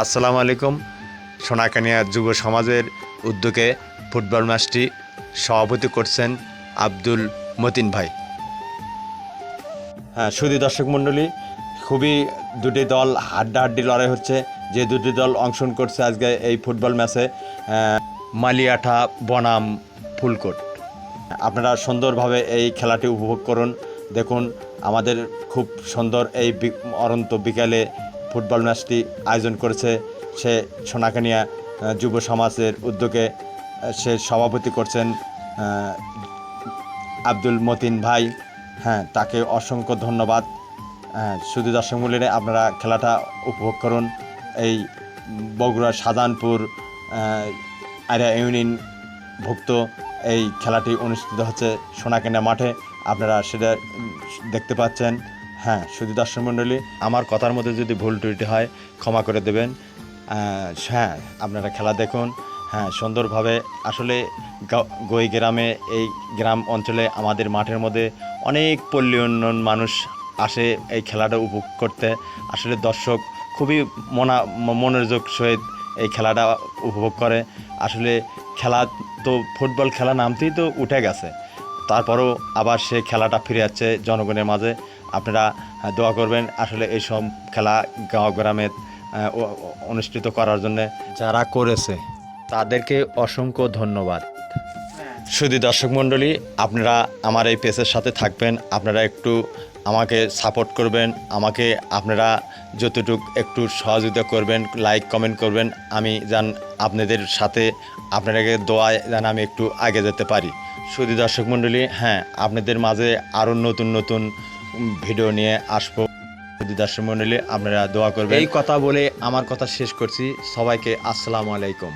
আসসালামু আলাইকুম। সোনাকানিয়া যুব সমাজের উদ্যোগে ফুটবল ম্যাচটি সভাপতি করছেন আব্দুল মতিন ভাই। হ্যাঁ, সুধী দর্শক মণ্ডলী, খুবই দুটি দল হাড্ডাহাড্ডি লড়াই হচ্ছে। যে দুটি দল অংশগ্রহণ করছে আজকে এই ফুটবল ম্যাচে, মালিয়াঠা বনাম ফুলকোট। আপনারা সুন্দরভাবে এই খেলাটি উপভোগ করুন। দেখুন, আমাদের খুব সুন্দর এই অনন্ত বিকালে ফুটবল ম্যাচটি আয়োজন করেছে সে সোনাকানিয়া যুব সমাজের উদ্যোগে। সে সভাপতি করছেন আব্দুল মতিন ভাই। হ্যাঁ, তাকে অসংখ্য ধন্যবাদ। শুধু দর্শক মূল্যে আপনারা খেলাটা উপভোগ করুন। এই বগুড়া শাহজাহানপুর আরিয়া ইউনিয়ন ভুক্ত এই খেলাটি অনুষ্ঠিত হচ্ছে সোনাকানিয়া মাঠে। আপনারা সেটা দেখতে পাচ্ছেন। হ্যাঁ, শুধু দর্শক মণ্ডলী, আমার কথার মধ্যে যদি ভুল ত্রুটি হয় ক্ষমা করে দেবেন। হ্যাঁ, আপনারা খেলা দেখুন। হ্যাঁ, সুন্দরভাবে আসলে গই গ্রামে, এই গ্রাম অঞ্চলে আমাদের মাঠের মধ্যে অনেক পল্লী উন্নয়ন মানুষ আসে এই খেলাটা উপভোগ করতে। আসলে দর্শক খুবই মনোযোগ সহিত এই খেলাটা উপভোগ করে। আসলে খেলা তো ফুটবল খেলা নামতেই তো উঠে গেছে, তারপরেও আবার সে খেলাটা ফিরে যাচ্ছে জনগণের মাঝে। আপনারা দোয়া করবেন আসলে এই সব খেলা গাঁও গ্রামে অনুষ্ঠিত করার জন্য যারা করেছে তাদেরকে অসংখ্য ধন্যবাদ। শুধু দর্শক মণ্ডলী, আপনারা আমার এই পেজের সাথে থাকবেন, আপনারা একটু আমাকে সাপোর্ট করবেন, আমাকে আপনারা যতটুকু একটু সহযোগিতা করবেন, লাইক কমেন্ট করবেন, আমি যেন আপনাদের সাথে আপনাদেরকে দোয়ায় যেন আমি একটু আগে যেতে পারি। শুধু দর্শক মণ্ডলী, হ্যাঁ, আপনাদের মাঝে আরও নতুন নতুন ভিডিও নিয়ে আসবো। শুধু দর্শক মণ্ডলী, আপনারা দোয়া করবেন। এই কথা বলে আমার কথা শেষ করছি। সবাইকে আসসালামু আলাইকুম।